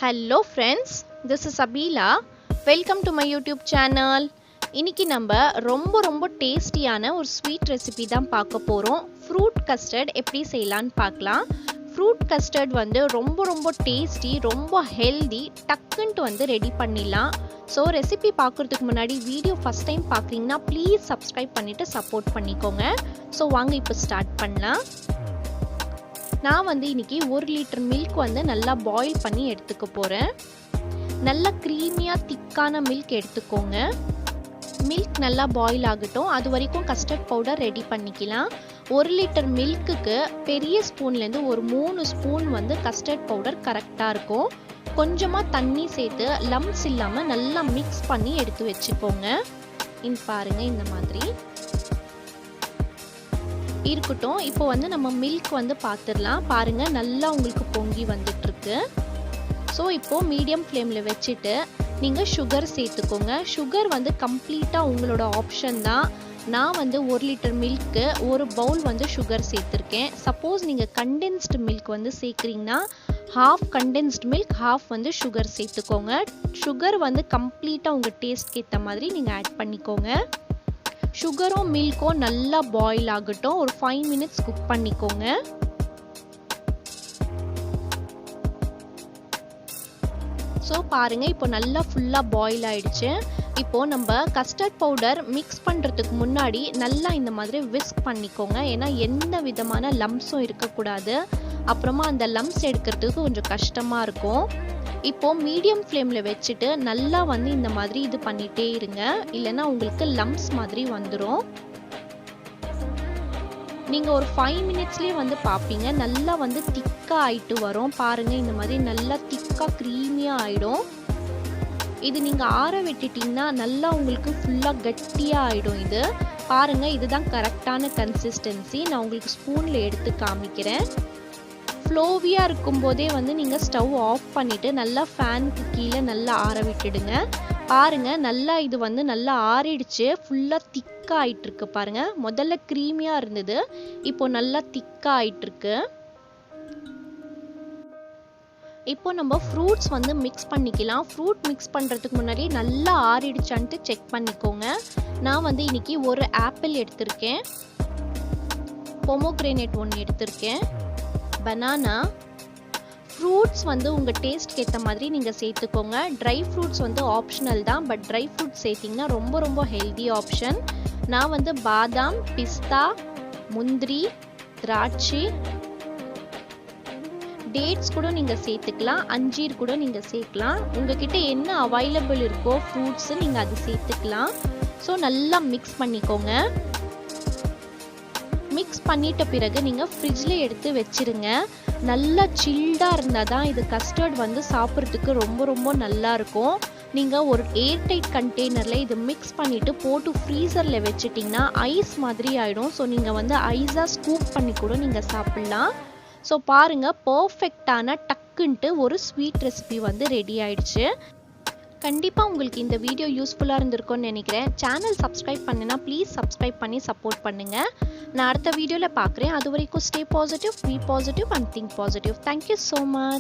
Hello friends, this is Abila. Welcome to my YouTube channel. இன்னைக்கு நம்ம ரொம்ப டேஸ்டியான ஒரு ஸ்வீட் ரெசிபி தான் பார்க்க போறோம். ஃப்ரூட் கஸ்டர்ட் எப்படி செய்யலாம்னு பார்க்கலாம். ஃப்ரூட் கஸ்டர்ட் வந்து ரொம்ப டேஸ்டி, ரொம்ப ஹெல்தி, டக்குன்னு வந்து ரெடி பண்ணிடலாம். ஸோ ரெசிபி பார்க்குறதுக்கு முன்னாடி வீடியோ ஃபர்ஸ்ட் டைம் பார்க்குறீங்கன்னா ப்ளீஸ் சப்ஸ்கிரைப் பண்ணிட்டு சப்போர்ட் பண்ணிக்கோங்க. ஸோ வாங்க இப்போ ஸ்டார்ட் பண்ணலாம். நான் வந்து இன்னைக்கு 1 லிட்டர் மில்க் வந்து நல்லா பாயில் பண்ணி எடுத்துக்க போகிறேன். நல்லா க்ரீமியாக திக்கான மில்க் எடுத்துக்கோங்க. மில்க் நல்லா பாயில் ஆகட்டும், அது வரைக்கும் கஸ்டர்ட் பவுடர் ரெடி பண்ணிக்கலாம். 1 லிட்டர் மில்க்குக்கு பெரிய ஸ்பூன்லேருந்து ஒரு 3 ஸ்பூன் வந்து கஸ்டர்ட் பவுடர் கரெக்டாக இருக்கும். கொஞ்சமாக தண்ணி சேர்த்து லம்ப்ஸ் இல்லாமல் நல்லா மிக்ஸ் பண்ணி எடுத்து வச்சுக்கோங்க. பாருங்க இந்த மாதிரி இருக்கட்டும். இப்போ வந்து நம்ம மில்க் வந்து பார்த்துடலாம். பாருங்க நல்லா உங்களுக்கு பொங்கி வந்துட்டு இருக்கு. ஸோ இப்போ மீடியம் ஃப்ளேமில் வச்சுட்டு நீங்கள் சுகர் சேர்த்துக்கோங்க. சுகர் வந்து கம்ப்ளீட்டாக உங்களோட ஆப்ஷன் தான். நான் வந்து 1 லிட்டர் மில்க்கு 1 பவுல் வந்து சுகர் சேர்த்துருக்கேன். சப்போஸ் நீங்கள் கண்டென்ஸ்டு மில்க் வந்து சேர்க்குறீங்கன்னா ஹாஃப் கண்டென்ஸ்டு மில்க் ஹாஃப் வந்து சுகர் சேர்த்துக்கோங்க. சுகர் வந்து கம்ப்ளீட்டாக உங்கள் டேஸ்ட்க்கு ஏற்ற மாதிரி நீங்கள் ஆட் பண்ணிக்கோங்க. சுகரும் மில்க்கும் நல்லா பாயில் ஆகட்டும். ஒரு 5 மினிட்ஸ் குக் பண்ணிக்கோங்க. ஸோ பாருங்க இப்போ நல்லா ஃபுல்லாக பாயில் ஆயிடுச்சு. இப்போ நம்ம கஸ்டர்ட் பவுடர் மிக்ஸ் பண்ணுறதுக்கு முன்னாடி நல்லா இந்த மாதிரி விஸ்க் பண்ணிக்கோங்க. ஏன்னா எந்த விதமான லம்ப்ஸும் இருக்கக்கூடாது. அப்புறமா அந்த லம்ப்ஸ் எடுக்கிறதுக்கு கொஞ்சம் கஷ்டமாக இருக்கும். இப்போ மீடியம் ஃப்ளேமில் வச்சுட்டு நல்லா வந்து இந்த மாதிரி இது பண்ணிகிட்டே இருங்க. இல்லைன்னா உங்களுக்கு லம்ப்ஸ் மாதிரி வந்துடும். நீங்கள் ஒரு 5 மினிட்ஸ்லேயே வந்து பார்ப்பீங்க நல்லா வந்து திக்காக ஆயிட்டு வரும். பாருங்கள் இந்த மாதிரி நல்லா திக்காக க்ரீமியாக ஆகிடும். இது நீங்கள் ஆற விட்டுட்டிங்கன்னா நல்லா உங்களுக்கு ஃபுல்லாக கட்டியாக ஆகிடும். இது பாருங்கள், இதுதான் கரெக்டான கன்சிஸ்டன்சி. நான் உங்களுக்கு ஸ்பூனில் எடுத்து காமிக்கிறேன். ஃப்ளோவியாக இருக்கும்போதே வந்து நீங்கள் ஸ்டவ் ஆஃப் பண்ணிவிட்டு நல்லா ஃபேனுக்கு கீழே நல்லா ஆற விட்டுடுங்க. பாருங்கள் நல்லா இது வந்து நல்லா ஆறிடுச்சு. ஃபுல்லாக திக்காக ஆகிட்டுருக்கு. பாருங்கள், முதல்ல க்ரீமியாக இருந்தது, இப்போ நல்லா திக்காக ஆகிட்டுருக்கு. இப்போ நம்ம ஃப்ரூட்ஸ் வந்து மிக்ஸ் பண்ணிக்கலாம். ஃப்ரூட் மிக்ஸ் பண்ணுறதுக்கு முன்னாடி நல்லா ஆறிடுச்சான்ட்டு செக் பண்ணிக்கோங்க. நான் வந்து இன்னைக்கு ஒரு ஆப்பிள் எடுத்திருக்கேன், பொமோக்ரேனேட் 1 எடுத்திருக்கேன், பனானா. ஃப்ரூட்ஸ் வந்து உங்கள் டேஸ்ட்க்கு ஏற்ற மாதிரி நீங்கள் சேர்த்துக்கோங்க. ட்ரை ஃப்ரூட்ஸ் வந்து ஆப்ஷனல் தான், பட் ட்ரை ஃப்ரூட்ஸ் சேர்த்திங்கன்னா ரொம்ப ஹெல்தி ஆப்ஷன். நான் வந்து பாதாம், பிஸ்தா, முந்திரி, திராட்சை, டேட்ஸ் கூட நீங்கள் சேர்த்துக்கலாம், அஞ்சீர் கூட நீங்கள் சேர்க்கலாம். உங்ககிட்ட என்ன அவைலபிள் இருக்கோ ஃப்ரூட்ஸு நீங்கள் அது சேர்த்துக்கலாம். ஸோ நல்லா மிக்ஸ் பண்ணிக்கோங்க. மிக்ஸ் பண்ணிட்ட பிறகு நீங்கள் ஃப்ரிட்ஜில் எடுத்து வச்சிருங்க. நல்லா சில்டாக இருந்தால் தான் இது கஸ்டர்ட் வந்து சாப்பிட்றதுக்கு ரொம்ப நல்லா இருக்கும். நீங்கள் ஒரு ஏர்டைட் கண்டெய்னரில் இது மிக்ஸ் பண்ணிவிட்டு போட்டு ஃப்ரீசரில் வச்சிட்டிங்கன்னா ஐஸ் மாதிரி ஆகிடும். ஸோ நீங்கள் வந்து ஐஸாக ஸ்கூப் பண்ணி கூட நீங்கள் சாப்பிட்லாம். ஸோ பாருங்கள், பர்ஃபெக்டான டக்குன்ட்டு ஒரு ஸ்வீட் ரெசிபி வந்து ரெடி ஆயிடுச்சு. கண்டிப்பாக உங்களுக்கு இந்த வீடியோ யூஸ்ஃபுல்லாக இருந்திருக்கும்னு நினைக்கிறேன். சேனல் சப்ஸ்கிரைப் பண்ணுனா ப்ளீஸ் சப்ஸ்கிரைப் பண்ணி சப்போர்ட் பண்ணுங்கள். நான் அடுத்த வீடியோவில் பார்க்குறேன். அது வரைக்கும் stay positive, be positive and think positive. Thank you so much.